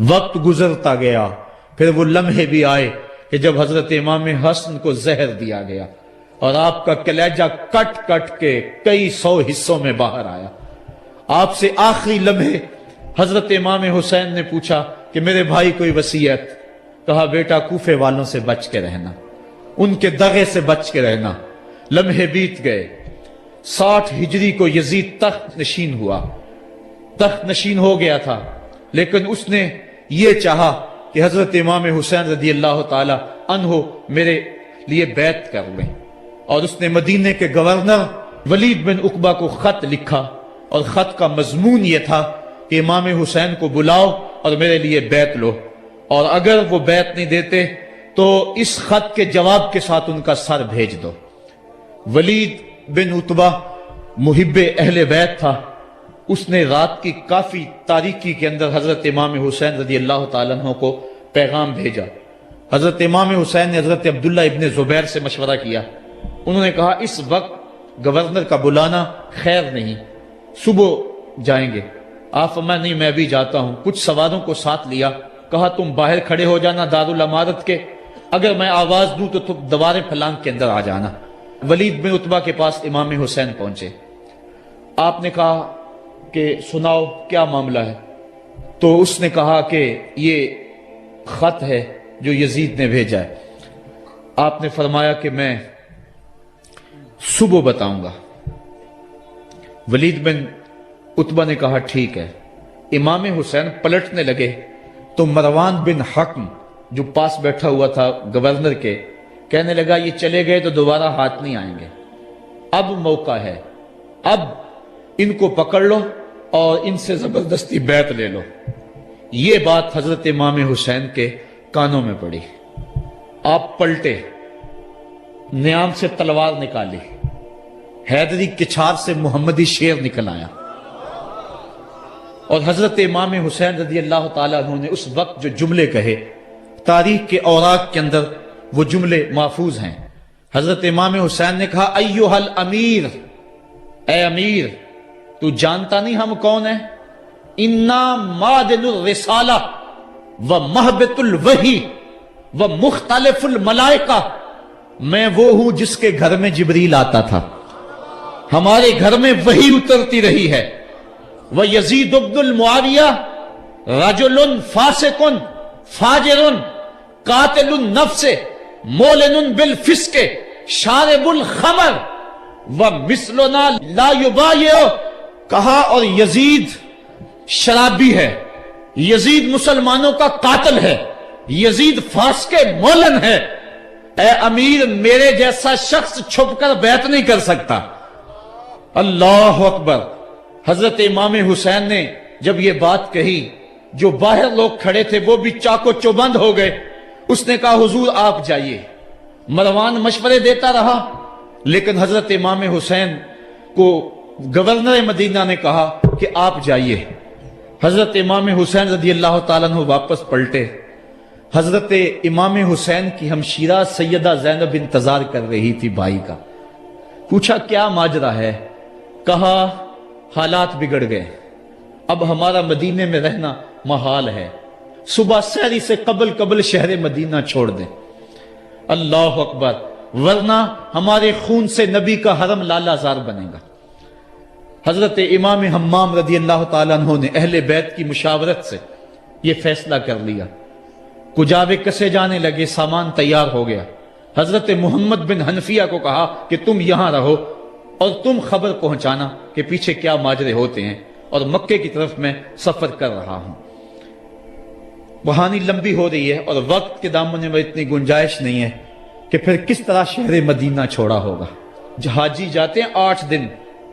وقت گزرتا گیا، پھر وہ لمحے بھی آئے کہ جب حضرت امام حسن کو زہر دیا گیا اور آپ کا کلیجہ کٹ کٹ کے کئی سو حصوں میں باہر آیا۔ آپ سے آخری لمحے حضرت امام حسین نے پوچھا کہ میرے بھائی کوئی وصیت؟ کہا بیٹا کوفے والوں سے بچ کے رہنا، ان کے دغے سے بچ کے رہنا۔ لمحے بیت گئے، 60 ہجری کو یزید تخت نشین ہوا، تخت نشین ہو گیا تھا، لیکن اس نے یہ چاہا کہ حضرت امام حسین رضی اللہ تعالی عنہ میرے لیے بیعت کر لیں، اور اس نے مدینے کے گورنر ولید بن عقبہ کو خط لکھا، اور خط کا مضمون یہ تھا کہ امام حسین کو بلاؤ اور میرے لیے بیعت لو، اور اگر وہ بیعت نہیں دیتے تو اس خط کے جواب کے ساتھ ان کا سر بھیج دو۔ ولید بن عتبہ محب اہل بیت تھا، اس نے رات کی کافی تاریکی کے اندر حضرت امام حسین رضی اللہ تعالیٰ عنہ کو پیغام بھیجا۔ حضرت امام حسین نے حضرت عبداللہ ابن زبیر سے مشورہ کیا، انہوں نے کہا اس وقت گورنر کا بلانا خیر نہیں، صبح جائیں گے۔ آپ فرمایا نہیں میں بھی جاتا ہوں۔ کچھ سواروں کو ساتھ لیا، کہا تم باہر کھڑے ہو جانا دارالامارت کے، اگر میں آواز دوں تو تم دوارے پھلانگ کے اندر آ جانا۔ ولید بن عتبہ کے پاس امام حسین پہنچے، آپ نے کہا کہ سناؤ کیا معاملہ ہے؟ تو اس نے کہا کہ یہ خط ہے جو یزید نے بھیجا ہے۔ آپ نے فرمایا کہ میں صبح بتاؤں گا۔ ولید بن عتبہ نے کہا ٹھیک ہے۔ امام حسین پلٹنے لگے تو مروان بن حکم جو پاس بیٹھا ہوا تھا گورنر کے، کہنے لگا یہ چلے گئے تو دوبارہ ہاتھ نہیں آئیں گے، اب موقع ہے، اب ان کو پکڑ لو اور ان سے زبردستی بیعت لے لو۔ یہ بات حضرت امام حسین کے کانوں میں پڑی، آپ پلٹے، نیام سے تلوار نکالی، حیدری کچھار سے محمدی شیر نکل آیا، اور حضرت امام حسین رضی اللہ تعالیٰ عنہ نے اس وقت جو جملے کہے، تاریخ کے اوراق کے اندر وہ جملے محفوظ ہیں۔ حضرت امام حسین نے کہا ایھا الامیر، اے امیر تو جانتا نہیں ہم کون ہیں؟ انا معدن الرسالہ و مہبط الوحی و مختلف الملائکہ، میں وہ ہوں جس کے گھر میں جبریل آتا تھا، ہمارے گھر میں وحی اترتی رہی ہے۔ وَيَزِيدُ بْنُ الْمُعَاوِيَةِ رَجُلٌ فَاسِقٌ فَاجِرٌ قَاتِلُ النَّفْسِ مُعْلِنٌ بِالْفِسْقِ شَارِبُ الْخَمْرِ وَمِثْلُنَا لَا يُبَايِعُ، کہا اور یزید شرابی ہے، یزید مسلمانوں کا قاتل ہے، یزید فاسق مولن ہے، اے امیر میرے جیسا شخص چھپ کر بیعت نہیں کر سکتا۔ اللہ اکبر۔ حضرت امام حسین نے جب یہ بات کہی، جو باہر لوگ کھڑے تھے وہ بھی چاقو چوبند ہو گئے۔ اس نے کہا حضور آپ جائیے۔ مروان مشورے دیتا رہا، لیکن حضرت امام حسین کو گورنر مدینہ نے کہا کہ آپ جائیے۔ حضرت امام حسین رضی اللہ تعالیٰ عنہ واپس پلٹے۔ حضرت امام حسین کی ہمشیرہ سیدہ زینب انتظار کر رہی تھی بھائی کا۔ پوچھا کیا ماجرا ہے؟ کہا حالات بگڑ گئے، اب ہمارا مدینے میں رہنا محال ہے، صبح سحری سے قبل شہر مدینہ چھوڑ دیں۔ اللہ اکبر، ورنہ ہمارے خون سے نبی کا حرم لالا زار بنے گا۔ حضرت امام حمام رضی اللہ تعالیٰ عنہ نے اہل بیت کی مشاورت سے یہ فیصلہ کر لیا۔ کجاوے کسے جانے لگے، سامان تیار ہو گیا۔ حضرت محمد بن حنفیہ کو کہا کہ تم یہاں رہو اور تم خبر پہنچانا کہ پیچھے کیا ماجرے ہوتے ہیں، اور مکے کی طرف میں سفر کر رہا ہوں۔ کہانی لمبی ہو رہی ہے اور وقت کے دامن میں اتنی گنجائش نہیں ہے کہ پھر کس طرح شہر مدینہ چھوڑا ہوگا۔ حاجی جاتے ہیں 8 دن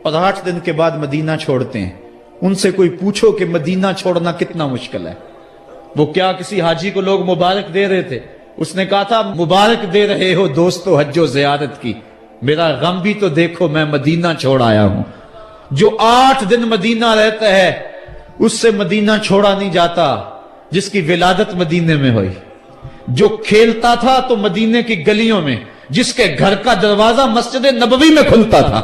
اور 8 دن کے بعد مدینہ چھوڑتے ہیں۔ ان سے کوئی پوچھو کہ مدینہ چھوڑنا کتنا مشکل ہے۔ وہ کیا کسی حاجی کو لوگ مبارک دے رہے تھے؟ اس نے کہا تھا مبارک دے رہے ہو دوستو حج و زیارت کی، میرا غم بھی تو دیکھو، میں مدینہ چھوڑ آیا ہوں۔ جو 8 دن مدینہ رہتا ہے اس سے مدینہ چھوڑا نہیں جاتا جس کی ولادت مدینے میں ہوئی۔ جو کھیلتا تھا تو مدینے کی گلیوں میں، جس کے گھر کا دروازہ مسجد نبوی میں کھلتا تھا،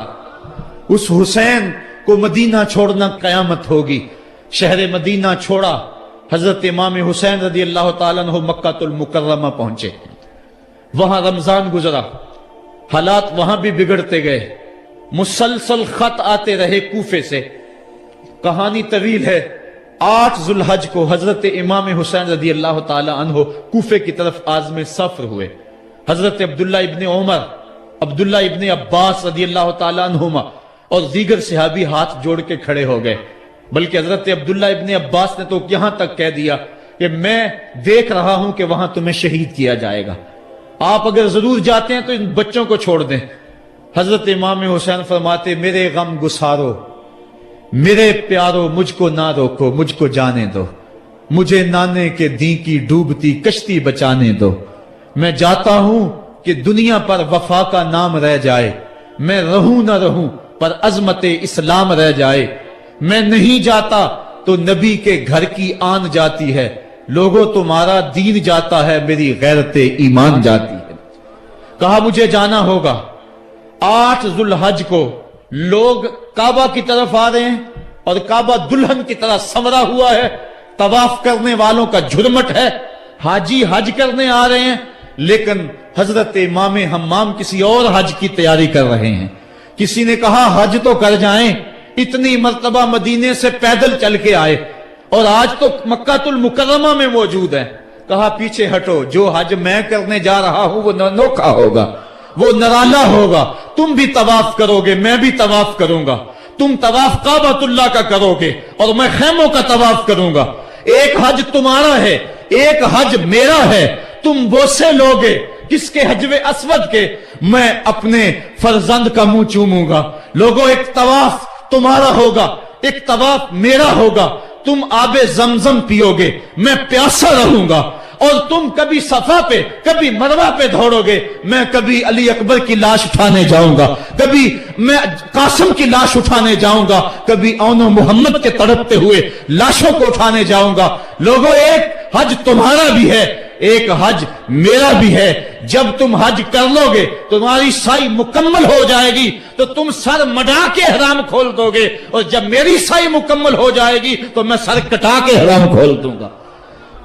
اس حسین کو مدینہ چھوڑنا قیامت ہوگی۔ شہر مدینہ چھوڑا حضرت امام حسین رضی اللہ تعالیٰ عنہ مکہ المکرمہ پہنچے، وہاں رمضان گزرا، حالات وہاں بھی بگڑتے گئے، مسلسل خط آتے رہے کوفے سے۔ کہانی طویل ہے۔ 8 ذو الحج کو حضرت امام حسین رضی اللہ تعالی عنہ کوفے کی طرف عازم سفر ہوئے۔ حضرت عبداللہ ابن عمر، عبداللہ ابن عباس رضی اللہ تعالی عنہما اور دیگر صحابی ہاتھ جوڑ کے کھڑے ہو گئے، بلکہ حضرت عبداللہ ابن عباس نے تو یہاں تک کہہ دیا کہ میں دیکھ رہا ہوں کہ وہاں تمہیں شہید کیا جائے گا، آپ اگر ضرور جاتے ہیں تو ان بچوں کو چھوڑ دیں۔ حضرت امام حسین فرماتے میرے غم گسارو، میرے پیارو مجھ کو نہ روکو، مجھ کو جانے دو، مجھے نانے کے دین کی ڈوبتی کشتی بچانے دو، میں جاتا ہوں کہ دنیا پر وفا کا نام رہ جائے، میں رہوں نہ رہوں پر عظمت اسلام رہ جائے، میں نہیں جاتا تو نبی کے گھر کی آن جاتی ہے، لوگوں تمہارا دین جاتا ہے، میری غیرت ایمان جاتی ہے۔ کہا مجھے جانا ہوگا۔ 8 ذو الحج کو لوگ کعبہ کی طرف آ رہے ہیں اور کعبہ دلہن کی طرح سنورا ہوا ہے، طواف کرنے والوں کا جھرمٹ ہے، حاجی حج کرنے آ رہے ہیں، لیکن حضرت امام حمام کسی اور حج کی تیاری کر رہے ہیں۔ کسی نے کہا حج تو کر جائیں، اتنی مرتبہ مدینے سے پیدل چل کے آئے اور آج تو مکہ المکرمہ میں موجود ہے۔ کہا پیچھے ہٹو، جو حج میں کرنے جا رہا ہوں وہ انوکھا ہوگا، وہ نرالا ہوگا، تم بھی طواف کرو گے، میں بھی طواف کروں گا، تم طواف کعبۃ اللہ کا کرو گے اور میں خیموں کا طواف کروں گا۔ ایک حج تمہارا ہے، ایک حج میرا ہے، تم بوسے لوگے کس کے حجر اسود کے، میں اپنے فرزند کا منہ چوموں گا۔ لوگوں ایک طواف تمہارا ہوگا، ایک طواف میرا ہوگا، تم آب زمزم پیو گے، میں پیاسا رہوں گا، اور تم کبھی صفا پہ کبھی مروہ پہ دوڑو گے، میں کبھی علی اکبر کی لاش اٹھانے جاؤں گا، کبھی میں قاسم کی لاش اٹھانے جاؤں گا، کبھی اون و محمد کے تڑپتے ہوئے لاشوں کو اٹھانے جاؤں گا۔ لوگوں ایک حج تمہارا بھی ہے، ایک حج میرا بھی ہے۔ جب تم حج کر لو گے تمہاری سائی مکمل ہو جائے گی تو تم سر مڈا کے حرام کھول دو گے، اور جب میری سائی مکمل ہو جائے گی تو میں سر کٹا کے حرام کھول دوں گا۔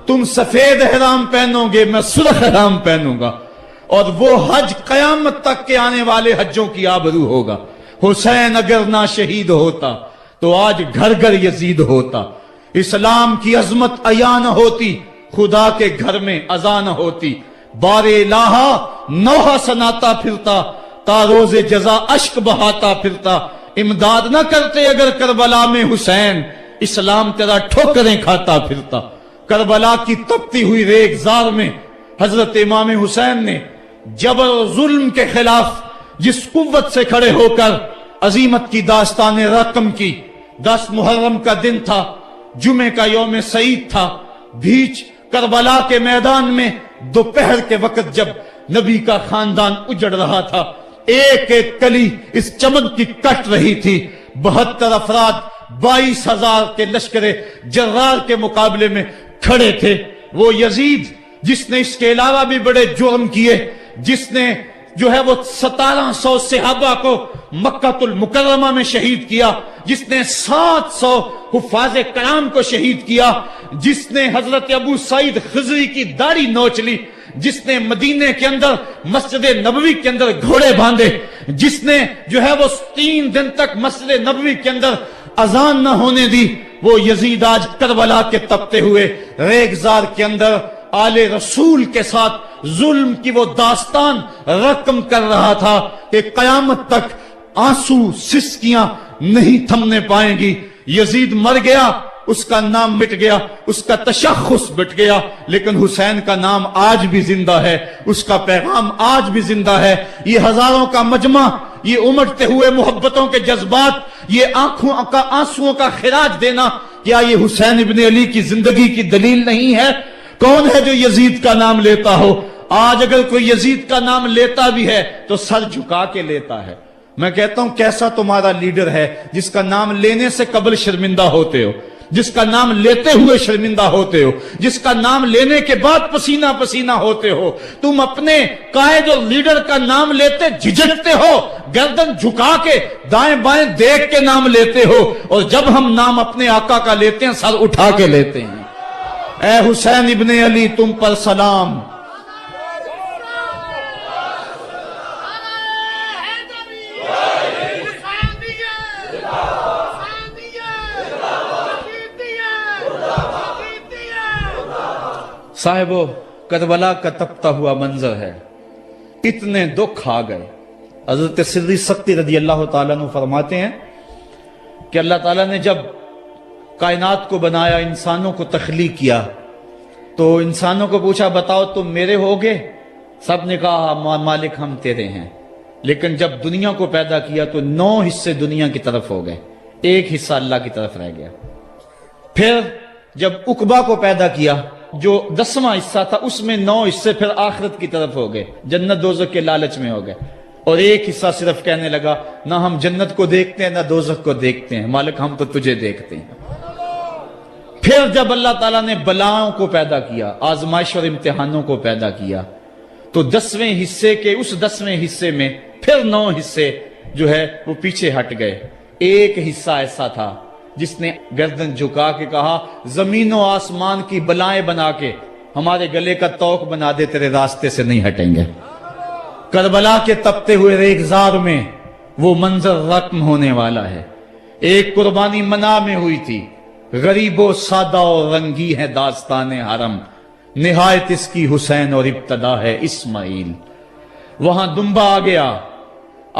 تم سفید حرام پہنو گے، میں سرخ حرام پہنوں گا، اور وہ حج قیامت تک کے آنے والے حجوں کی آبرو ہوگا۔ حسین اگر نہ شہید ہوتا تو آج گھر گھر یزید ہوتا، اسلام کی عظمت عیاں نہ ہوتی، خدا کے گھر میں اذان نہ ہوتی، بار الہا نوحہ سناتا پھرتا، تا روز جزا اشک بہاتا پھرتا، امداد نہ کرتے اگر کربلا میں حسین، اسلام تیرا ٹھوکریں کھاتا پھرتا۔ کربلا کی تپتی ہوئی ریگزار میں حضرت امام حسین نے جبر و ظلم کے خلاف جس قوت سے کھڑے ہو کر عظیمت کی داستان رقم کی۔ 10 محرم کا دن تھا، جمعہ کا یوم سعید تھا، بھیچ کربلا کے میدان میں دوپہر کے وقت جب نبی کا خاندان اجڑ رہا تھا، ایک ایک کلی اس چمن کی کٹ رہی تھی، 72 افراد 22,000 کے لشکر جرار کے مقابلے میں کھڑے تھے۔ وہ یزید جس نے اس کے علاوہ بھی بڑے جرم کیے، جس نے جو ہے وہ 1700 صحابہ کو مکہ المکرمہ میں شہید کیا، جس نے 700 حفاظ کرام کو شہید کیا، جس نے حضرت ابو سعید خضری کی داڑھی نوچ لی، جس نے مدینے کے اندر مسجد نبوی کے اندر گھوڑے باندھے، جس نے جو ہے وہ 3 دن تک مسجد نبوی کے اندر اذان نہ ہونے دی، وہ یزید آج کربلا کے تپتے ہوئے ریگزار کے اندر آل رسول کے ساتھ ظلم کی وہ داستان رقم کر رہا تھا کہ قیامت تک آنسو سسکیاں نہیں تھمنے پائیں گی۔ یزید مر گیا، اس کا نام مٹ گیا، اس کا تشخص مٹ گیا، لیکن حسین کا نام آج بھی زندہ ہے، اس کا پیغام آج بھی زندہ ہے۔ یہ ہزاروں کا مجمع، یہ امٹتے ہوئے محبتوں کے جذبات، یہ آنکھوں کا آنسوؤں کا خراج دینا، کیا یہ حسین ابن علی کی زندگی کی دلیل نہیں ہے؟ کون ہے جو یزید کا نام لیتا ہو؟ آج اگر کوئی یزید کا نام لیتا بھی ہے تو سر جھکا کے لیتا ہے۔ میں کہتا ہوں کیسا تمہارا لیڈر ہے جس کا نام لینے سے قبل شرمندہ ہوتے ہو، جس کا نام لیتے ہوئے شرمندہ ہوتے ہو، جس کا نام لینے کے بعد پسینہ پسینہ ہوتے ہو۔ تم اپنے قائد اور لیڈر کا نام لیتے جھجکتے ہو، گردن جھکا کے دائیں بائیں دیکھ کے نام لیتے ہو، اور جب ہم نام اپنے آقا کا لیتے ہیں سر اٹھا کے لیتے ہیں۔ اے حسین ابن علی تم پر سلام. صاحبو کربلا کا تپتا ہوا منظر ہے. اتنے دکھ آ گئے. حضرت سری سختی رضی اللہ تعالیٰ عنہ فرماتے ہیں کہ اللہ تعالیٰ نے جب کائنات کو بنایا، انسانوں کو تخلیق کیا، تو انسانوں کو پوچھا بتاؤ تم میرے ہوگے؟ سب نے کہا مالک ہم تیرے ہیں. لیکن جب دنیا کو پیدا کیا تو 9 حصے دنیا کی طرف ہو گئے، 1 حصہ اللہ کی طرف رہ گیا. پھر جب عقبہ کو پیدا کیا جو 10واں حصہ تھا، اس میں 9 حصے پھر آخرت کی طرف ہو گئے، جنت دوزخ کے لالچ میں ہو گئے. اور 1 حصہ صرف کہنے لگا نہ ہم جنت کو دیکھتے ہیں نہ دوزخ کو دیکھتے ہیں، مالک ہم تو تجھے دیکھتے ہیں. پھر جب اللہ تعالیٰ نے بلاؤں کو پیدا کیا، آزمائش اور امتحانوں کو پیدا کیا، تو 10ویں حصے کے اس 10ویں حصے میں پھر 9 حصے جو ہے وہ پیچھے ہٹ گئے. 1 حصہ ایسا تھا جس نے گردن جھکا کے کہا زمین و آسمان کی بلائیں بنا کے ہمارے گلے کا توق بنا دے، تیرے راستے سے نہیں ہٹیں گے. کربلا کے تپتے ہوئے ریگزار میں وہ منظر رقم ہونے والا ہے. ایک قربانی منا میں ہوئی تھی، غریب و سادہ اور رنگی ہے داستان حرم، نہایت اس کی حسین اور ابتدا ہے اسماعیل. وہاں دمبا آ گیا،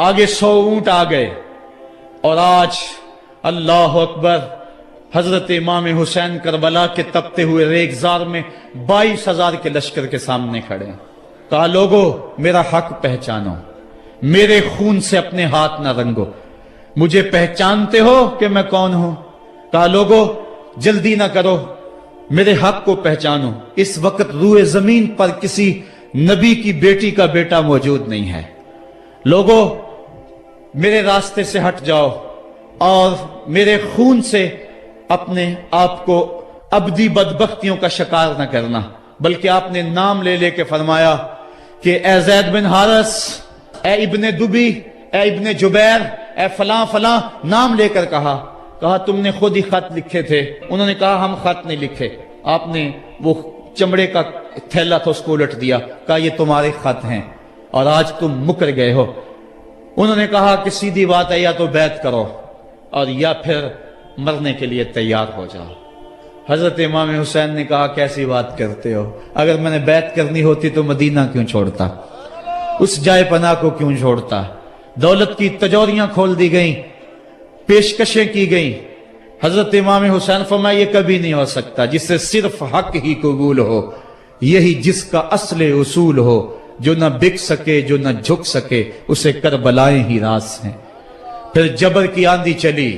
آگے 100 اونٹ آ گئے، اور آج اللہ اکبر حضرت امام حسین کربلا کے تپتے ہوئے ریگزار میں 22,000 کے لشکر کے سامنے کھڑے ہیں. کہا لوگو میرا حق پہچانو، میرے خون سے اپنے ہاتھ نہ رنگو، مجھے پہچانتے ہو کہ میں کون ہوں؟ کہا لوگو جلدی نہ کرو، میرے حق کو پہچانو. اس وقت روئے زمین پر کسی نبی کی بیٹی کا بیٹا موجود نہیں ہے. لوگو میرے راستے سے ہٹ جاؤ اور میرے خون سے اپنے آپ کو ابدی بدبختیوں کا شکار نہ کرنا. بلکہ آپ نے نام لے لے کے فرمایا کہ اے زید بن حارث، اے ابن دبی، اے ابن جبیر، اے فلاں فلاں، نام لے کر کہا تم نے خود ہی خط لکھے تھے. انہوں نے کہا ہم خط نہیں لکھے. آپ نے وہ چمڑے کا تھیلا تھا اس کو الٹ دیا، کہا یہ تمہارے خط ہیں اور آج تم مکر گئے ہو. انہوں نے کہا کہ سیدھی بات ہے، یا تو بیعت کرو اور یا پھر مرنے کے لیے تیار ہو جاؤ. حضرت امام حسین نے کہا کیسی بات کرتے ہو، اگر میں نے بیعت کرنی ہوتی تو مدینہ کیوں چھوڑتا، اس جائے پناہ کو کیوں چھوڑتا. دولت کی تجوریاں کھول دی گئیں، پیشکشیں کی گئیں. حضرت امام حسین فرمایا یہ کبھی نہیں ہو سکتا، جس سے صرف حق ہی قبول ہو، یہی جس کا اصل اصول ہو. جو نہ بک سکے جو نہ جھک سکے اسے کربلائیں ہی راز ہیں. پھر جبر کی آندھی چلی،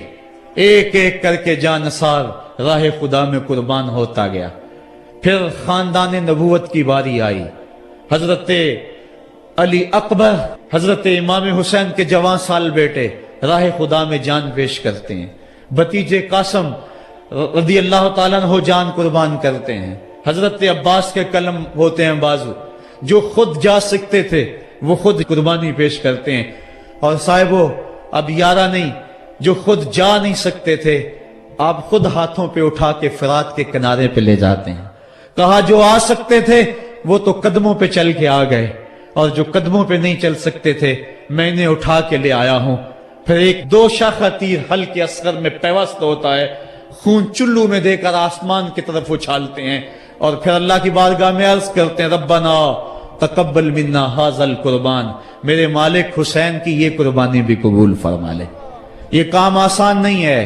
ایک ایک کر کے جانثار راہ خدا میں قربان ہوتا گیا. پھر خاندان نبوت کی باری آئی. حضرت علی اکبر حضرت امام حسین کے جوان سال بیٹے راہ خدا میں جان پیش کرتے ہیں. بھتیجے قاسم رضی اللہ تعالیٰ عنہ جان قربان کرتے ہیں. حضرت عباس کے قلم ہوتے ہیں بازو، جو خود جا سکتے تھے وہ خود قربانی پیش کرتے ہیں. اور صاحبو اب یارہ نہیں، جو خود جا نہیں سکتے تھے آپ خود ہاتھوں پہ اٹھا کے فرات کے کنارے پہ لے جاتے ہیں. کہا جو آ سکتے تھے وہ تو قدموں پہ چل کے آ گئے، اور جو قدموں پہ نہیں چل سکتے تھے میں انہیں اٹھا کے لے آیا ہوں. پھر ایک 2 شاخہ تیر ہلکے اصغر میں پیوست ہوتا ہے، خون چلو میں دے کر آسمان کی طرف اچھالتے ہیں، اور پھر اللہ کی بارگاہ میں عرض کرتے ہیں ربنا تقبل منا ھذا القربان، میرے مالک حسین کی یہ قربانی بھی قبول فرما لے. یہ کام آسان نہیں ہے،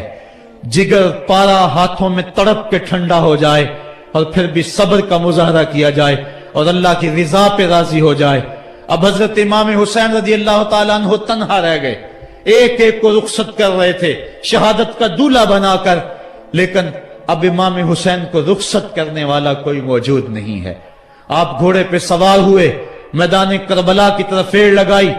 جگر پارا ہاتھوں میں تڑپ کے ٹھنڈا ہو جائے اور پھر بھی صبر کا مظاہرہ کیا جائے اور اللہ کی رضا پہ راضی ہو جائے. اب حضرت امام حسین رضی اللہ تعالیٰ عنہ تنہا رہ گئے، ایک ایک کو رخصت کر رہے تھے شہادت کا دولہ بنا کر، لیکن اب امام حسین کو رخصت کرنے والا کوئی موجود نہیں ہے. آپ گھوڑے پہ سوار ہوئے، میدان کربلا کی طرف پھیر لگائی.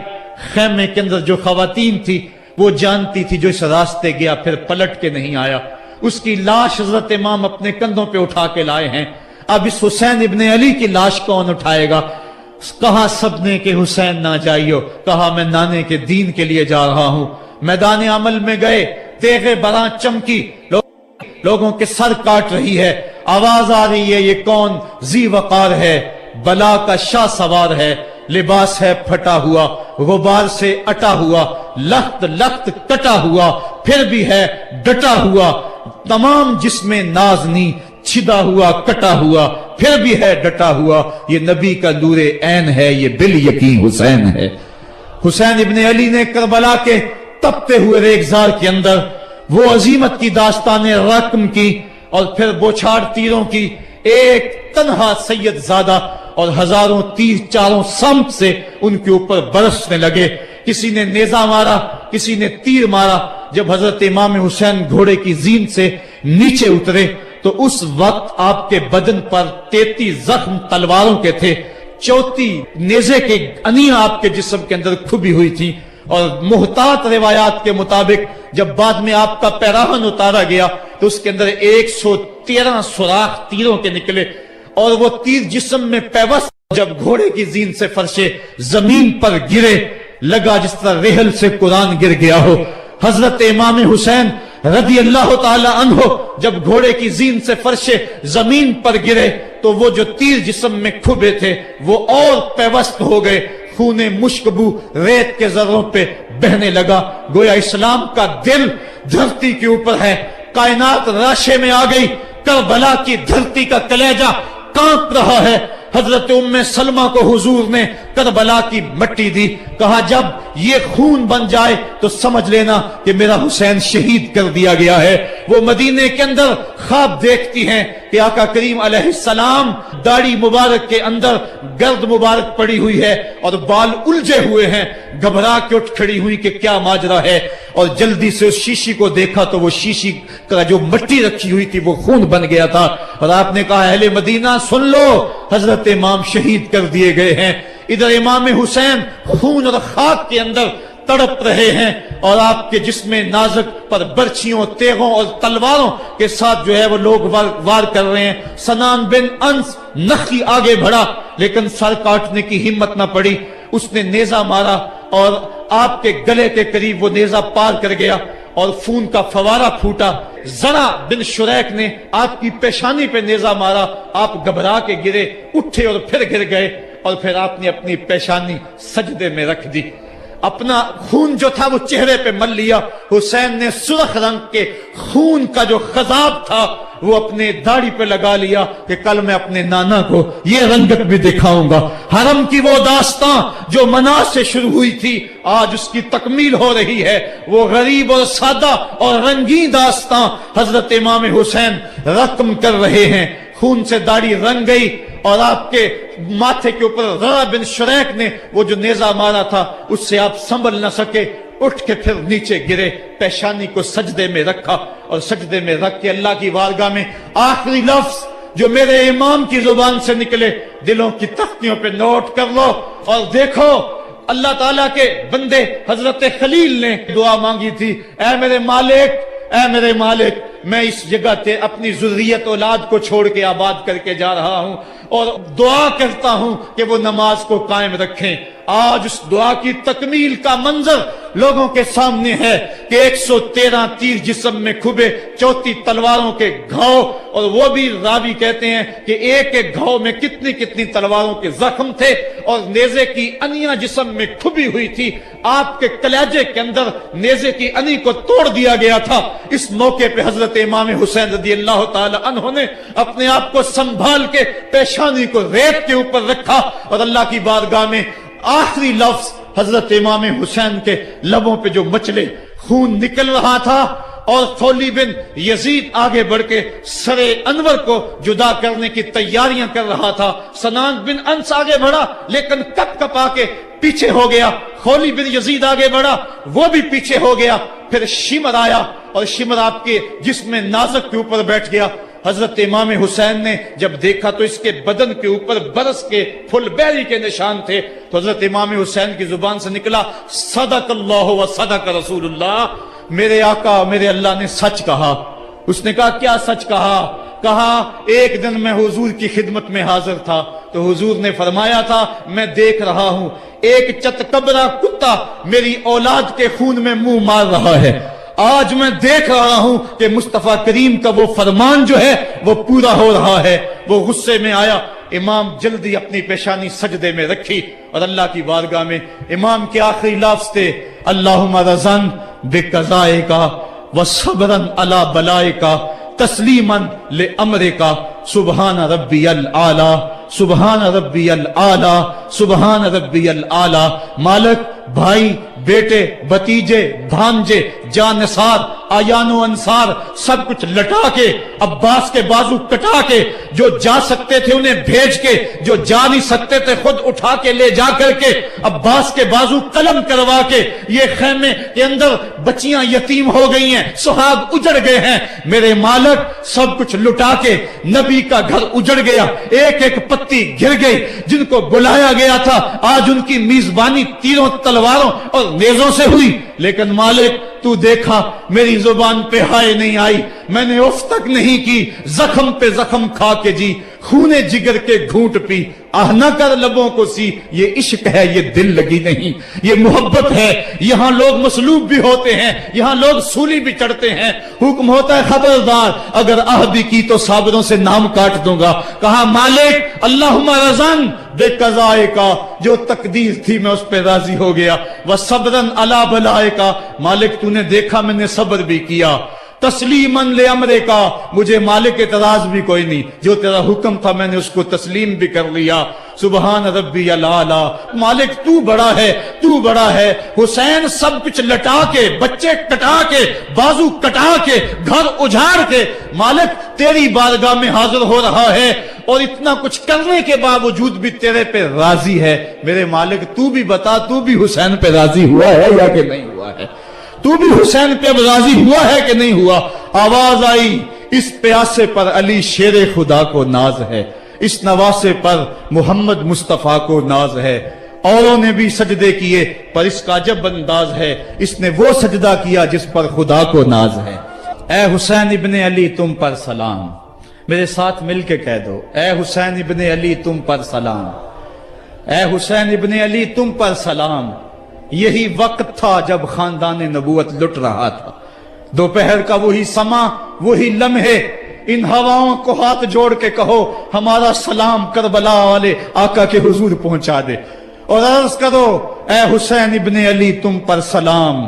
خیمے کے اندر جو خواتین تھی وہ جانتی تھی جو اس راستے گیا پھر پلٹ کے نہیں آیا. اس کی لاش حضرت امام اپنے کندھوں پہ اٹھا کے لائے ہیں. اب اس حسین ابن علی کی لاش کون اٹھائے گا؟ کہا سب نے کہ حسین نہ جائیو، کہا میں نانے کے دین کے لیے جا رہا ہوں. میدان عمل میں گئے، تیغ براں چمکی، لوگوں کے سر کاٹ رہی ہے. آواز آ رہی ہے، یہ کون ذی وقار ہے، بلا کا شاہ سوار ہے، لباس ہے پھٹا ہوا، غبار سے اٹا ہوا، لخت لخت کٹا ہوا، پھر بھی ہے ڈٹا ہوا، تمام جسم نازنی چھدا ہوا کٹا ہوا، پھر بھی ہے ڈٹا ہوا، یہ نبی کا نور عین ہے، یہ بال یقین حسین ہے۔ حسین ابن علی نے کربلا کے تپتے ہوئے ریگزار کے اندر وہ عظیمت کی داستان رقم کی اور پھر بوچھاڑ تیروں کی، ایک تنہا سید زادہ اور ہزاروں تیر چاروں سمت سے ان کے اوپر برسنے لگے، کسی نے نیزہ مارا، کسی نے تیر مارا۔ جب حضرت امام حسین گھوڑے کی زین سے نیچے اترے تو اس وقت آپ کے بدن پر 33 زخم تلواروں کے تھے، 34 نیزے کے انیاں آپ کے جسم کے اندر کھبی ہوئی تھی، اور محتاط روایات کے مطابق جب بعد میں آپ کا پیراہن اتارا گیا تو اس کے اندر 113 سوراخ تیروں کے نکلے، اور وہ تیر جسم میں پیوست جب گھوڑے کی زین سے فرشے زمین پر گرے، لگا جس طرح ریحل سے قرآن گر گیا ہو۔ حضرت امام حسین رضی اللہ تعالی عنہ جب گھوڑے کی زین سے فرشے زمین پر گرے تو وہ جو تیر جسم میں کھبے تھے وہ اور پیوست ہو گئے، خون مشکبو ریت کے ذروں پہ بہنے لگا، گویا اسلام کا دل دھرتی کے اوپر ہے، کائنات راشے میں آ گئی، کربلا کی دھرتی کا کلیجہ کانپ رہا ہے۔ حضرت ام سلمہ کو حضور نے کربلا کی مٹی دی، کہا جب یہ خون بن جائے تو سمجھ لینا کہ میرا حسین شہید کر دیا گیا ہے۔ وہ مدینے کے اندر خواب دیکھتی ہیں کہ آقا کریم علیہ السلام داڑھی مبارک کے اندر گرد مبارک پڑی ہوئی ہے اور بال الجھے ہوئے ہیں، گھبرا کے اٹھ کھڑی ہوئی کہ کیا ماجرا ہے، اور جلدی سے اس شیشی کو دیکھا تو وہ شیشی کا جو مٹی رکھی ہوئی تھی وہ خون بن گیا تھا، اور آپ نے کہا اہل مدینہ سن لو، حضرت امام شہید کر دیے گئے ہیں۔ ادھر امام حسین خون اور خاک کے اندر تڑپ رہے ہیں اور آپ کے جسم نازک پر برچھیوں، تیغوں اور تلواروں کے ساتھ جو ہے وہ لوگ وار کر رہے ہیں۔ سنان بن انس نخی آگے بڑھا لیکن سر کاٹنے کی ہمت نہ پڑی، اس نے نیزہ مارا اور آپ کے گلے کے قریب وہ نیزہ پار کر گیا اور خون کا فوارہ پھوٹا۔ زرع بن شریک نے آپ کی پیشانی پہ نیزہ مارا، آپ گھبرا کے گرے، اٹھے اور پھر گر گئے، اور پھر آپ نے اپنی پیشانی سجدے میں رکھ دی، اپنا خون جو تھا وہ چہرے پہ مل لیا۔ حسین نے سرخ رنگ کے خون کا جو خضاب تھا وہ اپنے داڑھی پہ لگا لیا کہ کل میں اپنے نانا کو یہ رنگت بھی دکھاؤں گا۔ حرم کی وہ داستان جو مناس سے شروع ہوئی تھی آج اس کی تکمیل ہو رہی ہے، وہ غریب اور سادہ اور رنگین داستان حضرت امام حسین رقم کر رہے ہیں۔ خون سے داڑھی رنگ گئی اور آپ کے ماتھے کے اوپر زرع بن شریک نے وہ جو نیزہ مارا تھا اس سے آپ سنبھل نہ سکے، اٹھ کے پھر نیچے گرے، پیشانی کو سجدے میں رکھا اور سجدے میں رکھ کے اللہ کی بارگاہ میں آخری لفظ جو میرے امام کی زبان سے نکلے دلوں کی تختیوں پہ نوٹ کر لو اور دیکھو۔ اللہ تعالیٰ کے بندے حضرت خلیل نے دعا مانگی تھی، اے میرے مالک، اے میرے مالک، میں اس جگہ تے اپنی ذریت اولاد کو چھوڑ کے آباد کر کے جا رہا ہوں اور دعا کرتا ہوں کہ وہ نماز کو قائم رکھیں۔ آج اس دعا کی تکمیل کا منظر لوگوں کے سامنے ہے کہ 113 تیر جسم میں کھبے، 34 تلواروں کے گھاؤ، اور وہ بھی راوی کہتے ہیں کہ ایک ایک گھاؤ میں کتنی کتنی تلواروں کے زخم تھے اور نیزے کی انیاں جسم میں کھبی ہوئی تھی، آپ کے کلیجے کے اندر نیزے کی انی کو توڑ دیا گیا تھا۔ اس موقع پہ حضرت امام حسین رضی اللہ تعالی عنہ نے اپنے آپ کو سنبھال کے پیشانی کو ریت کے اوپر رکھا اور اللہ کی بارگاہ میں آخری لفظ حضرت امام حسین کے لبوں پہ جو مچلے خون نکل رہا تھا، اور خولی بن یزید آگے بڑھ کے سر انور کو جدا کرنے کی تیاریاں کر رہا تھا۔ سنان بن انس آگے بڑھا لیکن کپ کپا کے پیچھے ہو گیا، خولی بن یزید آگے بڑھا وہ بھی پیچھے ہو گیا، پھر شمر آیا اور شمر آپ کے جسم نازک کے اوپر بیٹھ گیا۔ حضرت امام حسین نے جب دیکھا تو اس کے بدن کے اوپر برس کے پھل بیری کے نشان تھے، تو حضرت امام حسین کی زبان سے نکلا صدق اللہ و صدق رسول اللہ، میرے آقا میرے اللہ نے سچ کہا۔ اس نے کہا کیا سچ کہا؟ کہا ایک دن میں حضور کی خدمت میں حاضر تھا تو حضور نے فرمایا تھا میں دیکھ رہا ہوں ایک چتکبرا کتا میری اولاد کے خون میں منہ مار رہا ہے۔ آج میں دیکھ رہا ہوں کہ مصطفیٰ کریم کا وہ فرمان جو ہے وہ پورا ہو رہا ہے۔ وہ غصے میں آیا، امام جلدی اپنی پیشانی سجدے میں رکھی اور اللہ کی بارگاہ میں امام کے آخری لفظ تھے، اللہم رضن بقضائک وصبرن علی بلائک تسلیما لامرک سبحان ربی الاعلی سبحان ربی الاعلی سبحان ربی الاعلی۔ مالک بھائی، بیٹے، بتیجے، بھانجے، جانثار، آیان و انصار سب کچھ لٹا کے، عباس کے بازو کٹا کے، جو جا سکتے تھے انہیں بھیج کے، جو جا نہیں سکتے تھے خود اٹھا کے لے جا کر کے، عباس کے بازو قلم کروا کے، یہ خیمے کے اندر بچیاں یتیم ہو گئی ہیں، سہاگ اجڑ گئے ہیں، میرے مالک سب کچھ لٹا کے نبی کا گھر اجڑ گیا، ایک ایک پتی گر گئی، جن کو بلایا گیا تھا آج ان کی میزبانی تیروں تلواروں اور نیزوں سے ہوئی، لیکن مالک تو دیکھا میری زبان پہ ہائے نہیں آئی، میں نے اف تک نہیں کی، زخم پہ زخم کھا کے جی، خونے جگر کے گھونٹ پی، آہ نہ کر لبوں کو سی، یہ عشق ہے، یہ دل لگی نہیں، یہ محبت ہے۔ یہاں لوگ مصلوب بھی ہوتے ہیں، یہاں لوگ سولی بھی چڑھتے ہیں، حکم ہوتا ہے خبردار اگر آہ بھی کی تو صابروں سے نام کاٹ دوں گا۔ کہا مالک اللہم رضن بے قضائے کا، جو تقدیر تھی میں اس پہ راضی ہو گیا، وصبرن علی بلائے کا، مالک تو نے دیکھا میں نے صبر بھی کیا، تسلیماً لامرے کا، مجھے مالک اعتراض بھی کوئی نہیں، جو تیرا حکم تھا میں نے اس کو تسلیم بھی کر لیا، سبحان ربی الاعلی۔ مالک تو بڑا ہے، تو بڑا ہے۔ حسین سب کچھ لٹا کے، بچے کٹا کے، بازو کٹا کے، گھر اجاڑ کے مالک تیری بارگاہ میں حاضر ہو رہا ہے، اور اتنا کچھ کرنے کے باوجود بھی تیرے پہ راضی ہے۔ میرے مالک تو بھی بتا، تو بھی حسین پہ راضی ہوا ہے یا کہ نہیں ہوا ہے؟ تو بھی حسین پہ راضی ہوا ہے کہ نہیں ہوا؟ آواز آئی، اس پیاسے پر علی شیر خدا کو ناز ہے، اس نواسے پر محمد مصطفیٰ کو ناز ہے۔ اوروں نے بھی سجدے کیے پر اس کا عجب انداز ہے، اس نے وہ سجدہ کیا جس پر خدا کو ناز ہے۔ اے حسین ابن علی تم پر سلام، میرے ساتھ مل کے کہہ دو، اے حسین ابن علی تم پر سلام، اے حسین ابن علی تم پر سلام۔ یہی وقت تھا جب خاندان نبوت لٹ رہا تھا، دوپہر کا وہی سما، وہی لمحے، ان ہواؤں کو ہاتھ جوڑ کے کہو ہمارا سلام کربلا والے آقا کے حضور پہنچا دے، اور عرض کرو اے حسین ابن علی تم پر سلام،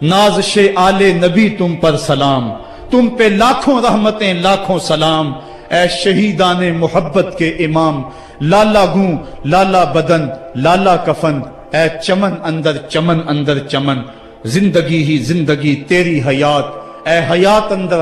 نازش آل نبی تم پر سلام، تم پہ لاکھوں رحمتیں لاکھوں سلام، اے شہیدان محبت کے امام، لالا گوں لالا بدن لالا کفن، اے چمن اندر چمن، زندگی ہی زندگی تیری حیات، اے حیات اندر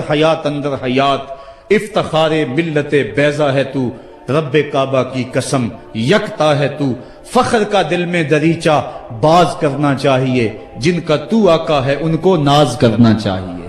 حیات، افتخار ملت بیضا ہے تو، رب کعبہ کی قسم یکتا ہے تو، فخر کا دل میں دریچہ باز کرنا چاہیے، جن کا تو آقا ہے ان کو ناز کرنا چاہیے۔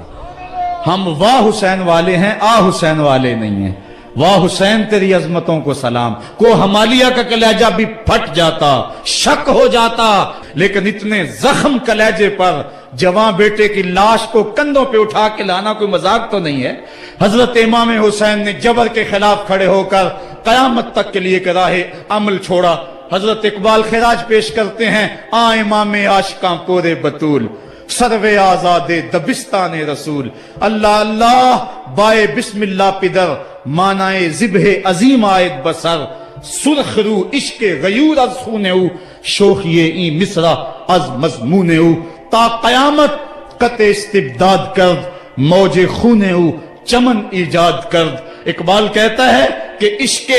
ہم واہ حسین والے ہیں، آ حسین والے نہیں ہیں۔ واہ حسین تیری عظمتوں کو سلام، کو ہمالیہ کا کلیجہ بھی پھٹ جاتا، شک ہو جاتا، لیکن اتنے زخم کلیجے پر جوان بیٹے کی لاش کو کندھوں پہ اٹھا کے لانا کوئی مذاق تو نہیں ہے۔ حضرت امام حسین نے جبر کے خلاف کھڑے ہو کر قیامت تک کے لیے راہ عمل چھوڑا۔ حضرت اقبال خراج پیش کرتے ہیں، آ امام عاشقاں پورے بطول، سروے آزاد دبستان رسول، اللہ اللہ بائے بسم اللہ پدر، مانائے ذبح عظیم آیت بسر، سرخ رو عشق غیور از خونے او، شوخی این مصرع از مضمون او، تا قیامت قطع استبداد کرد، موج خونے او چمن ایجاد کرد۔ اقبال کہتا ہے کہ عشق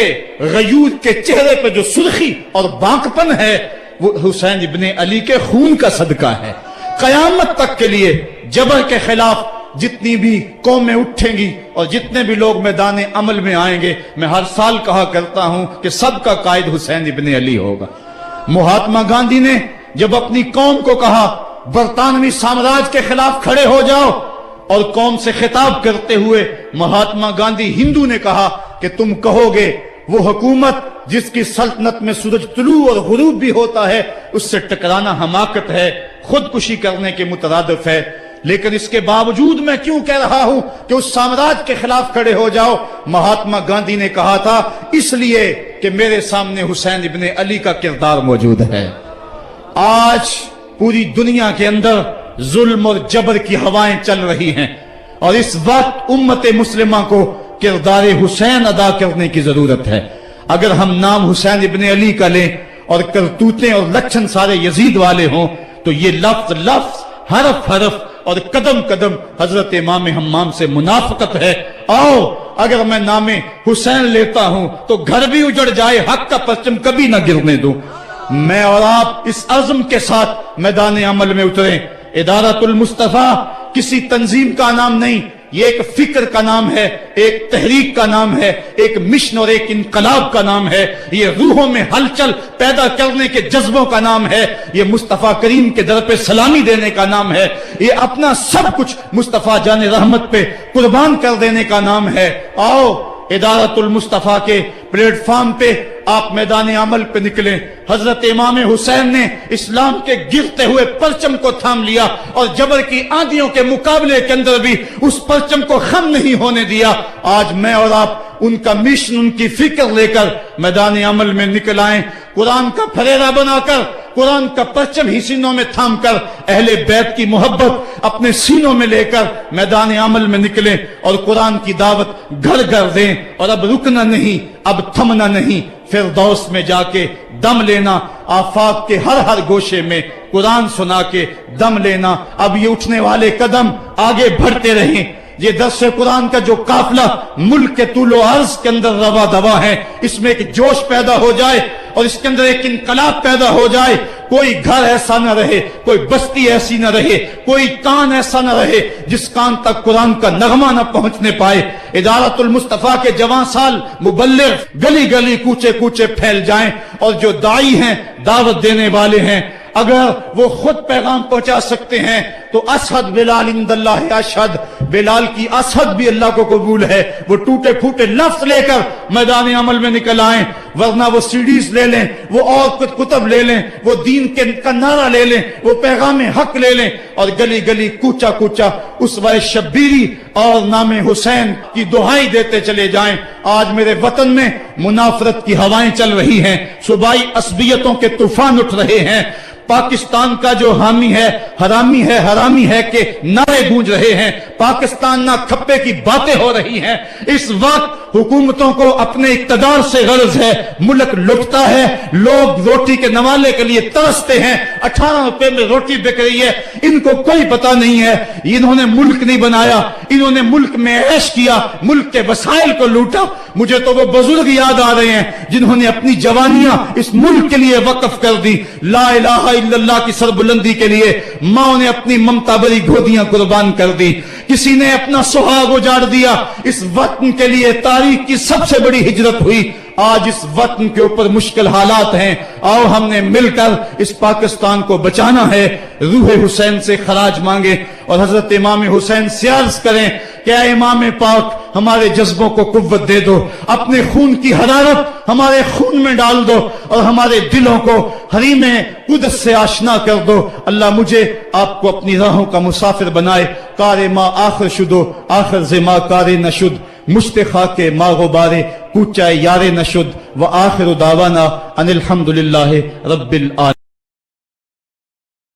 غیور کے چہرے پہ جو سرخی اور بانکپن ہے وہ حسین ابن علی کے خون کا صدقہ ہے۔ قیامت تک کے لیے جبر کے خلاف جتنی بھی قومیں اٹھیں گی اور جتنے بھی لوگ میدان عمل میں آئیں گے، میں ہر سال کہا کرتا ہوں کہ سب کا قائد حسین ابن علی ہوگا۔ مہاتما گاندھی نے جب اپنی قوم کو کہا برطانوی سامراج کے خلاف کھڑے ہو جاؤ، اور قوم سے خطاب کرتے ہوئے مہاتما گاندھی ہندو نے کہا کہ تم کہو گے وہ حکومت جس کی سلطنت میں سورج طلوع اور غروب بھی ہوتا ہے، اس سے ٹکرانا حماقت ہے، خودکشی کرنے کے مترادف ہے، لیکن اس کے باوجود میں کیوں کہہ رہا ہوں کہ اس سامراج کے خلاف کھڑے ہو جاؤ؟ مہاتما گاندھی نے کہا تھا اس لیے کہ میرے سامنے حسین ابن علی کا کردار موجود ہے۔ آج پوری دنیا کے اندر ظلم اور جبر کی ہوائیں چل رہی ہیں، اور اس وقت امت مسلمہ کو کردار حسین ادا کرنے کی ضرورت ہے۔ اگر ہم نام حسین ابن علی کا لیں اور کرتوتیں اور لچھن سارے یزید والے ہوں تو یہ لفظ لفظ، حرف حرف اور قدم قدم حضرت امام حمام سے منافقت ہے۔ آؤ اگر میں نام حسین لیتا ہوں تو گھر بھی اجڑ جائے، حق کا پرچم کبھی نہ گرنے دوں۔ میں اور آپ اس عزم کے ساتھ میدان عمل میں اتریں۔ ادارۃ المصطفیٰ کسی تنظیم کا نام نہیں، یہ ایک فکر کا نام ہے، ایک تحریک کا نام ہے، ایک مشن اور ایک انقلاب کا نام ہے، یہ روحوں میں ہلچل پیدا کرنے کے جذبوں کا نام ہے، یہ مصطفیٰ کریم کے در پہ سلامی دینے کا نام ہے، یہ اپنا سب کچھ مصطفیٰ جان رحمت پہ قربان کر دینے کا نام ہے۔ آؤ ادارۃ المصطفیٰ کے پلیٹ فارم پہ آپ میدان عمل پہ نکلیں۔ حضرت امام حسین نے اسلام کے گرتے ہوئے پرچم کو تھام لیا اور جبر کی آندھیوں کے مقابلے کے اندر بھی اس پرچم کو خم نہیں ہونے دیا۔ آج میں اور آپ ان کا مشن، ان کی فکر لے کر میدان عمل میں نکل آئیں، قرآن کا پھریرا بنا کر، قرآن کا پرچم ہی سینوں میں تھام کر، اہل بیت کی محبت اپنے سینوں میں لے کر میدان عمل میں نکلیں اور قرآن کی دعوت گھر گھر دیں۔ اور اب رکنا نہیں، اب تھمنا نہیں، فردوس میں جا کے دم لینا، آفاق کے ہر ہر گوشے میں قرآن سنا کے دم لینا۔ اب یہ اٹھنے والے قدم آگے بڑھتے رہیں۔ یہ درس قرآن کا جو قافلہ ملک کے طول و عرض کے اندر روا دوا ہے، اس میں ایک جوش پیدا ہو جائے اور اس کے اندر ایک انقلاب پیدا ہو جائے۔ کوئی گھر ایسا نہ رہے، کوئی بستی ایسی نہ رہے، کوئی کان ایسا نہ رہے جس کان تک قرآن کا نغمہ نہ پہنچنے پائے۔ ادارۃ المصطفیٰ کے جوان سال مبلغ گلی گلی کوچے کوچے پھیل جائیں، اور جو داعی ہیں، دعوت دینے والے ہیں، اگر وہ خود پیغام پہنچا سکتے ہیں تو اشہد بلال عند اللہ اشہد، بلال کی اشہد بھی اللہ کو قبول ہے۔ وہ ٹوٹے پھوٹے لفظ لے کر میدان عمل میں نکل آئیں، ورنہ وہ سیڈیز لے لیں، وہ اور کچھ کتب لے لیں، وہ دین کا نعرہ لے لیں، وہ پیغام حق لے لیں، اور گلی گلی کوچا کوچا اسوہ شبیری اور نام حسین کی دہائی دیتے چلے جائیں۔ آج میرے وطن میں منافرت کی ہوائیں چل رہی ہیں، صوبائی عصبیتوں کے طوفان اٹھ رہے ہیں۔ پاکستان کا جو حامی ہے حرامی ہے کہ نعرے گونج رہے ہیں، پاکستان نہ کھپے کی باتیں ہو رہی ہیں۔ اس وقت حکومتوں کو اپنے اقتدار سے غرض ہے، ملک لٹتا ہے، لوگ روٹی کے نوالے کے لیے ترستے ہیں، 18 روپے میں روٹی بک رہی ہے، ان کو کوئی پتہ نہیں ہے انہوں نے ملک نہیں بنایا، انہوں نے ملک میں عیش کیا، ملک کے وسائل کو لوٹا۔ مجھے تو وہ بزرگ یاد آ رہے ہیں جنہوں نے اپنی جوانیاں اس ملک کے لیے وقف کر دی، لا الہ الا اللہ کی سربلندی کے لیے ماں نے اپنی ممتا بری گودیاں قربان کر دی، کسی نے اپنا سہاگ اجاڑ دیا۔ اس وطن کے لیے تاریخ کی سب سے بڑی ہجرت ہوئی۔ آج اس وطن کے اوپر مشکل حالات ہیں، آؤ ہم نے مل کر اس پاکستان کو بچانا ہے۔ روح حسین سے خراج مانگے اور حضرت امام حسین سے عرض کریں کہ اے امام پاک، ہمارے جذبوں کو قوت دے دو، اپنے خون کی حرارت ہمارے خون میں ڈال دو، اور ہمارے دلوں کو حریم قدس سے آشنا کر دو۔ اللہ مجھے آپ کو اپنی راہوں کا مسافر بنائے۔ کار ما آخر شدو آخر زما کار نشد، مشت خاک ما غبارے کوچہ یار نشد، و آخر دعوانا ان الحمدللہ رب العالمین۔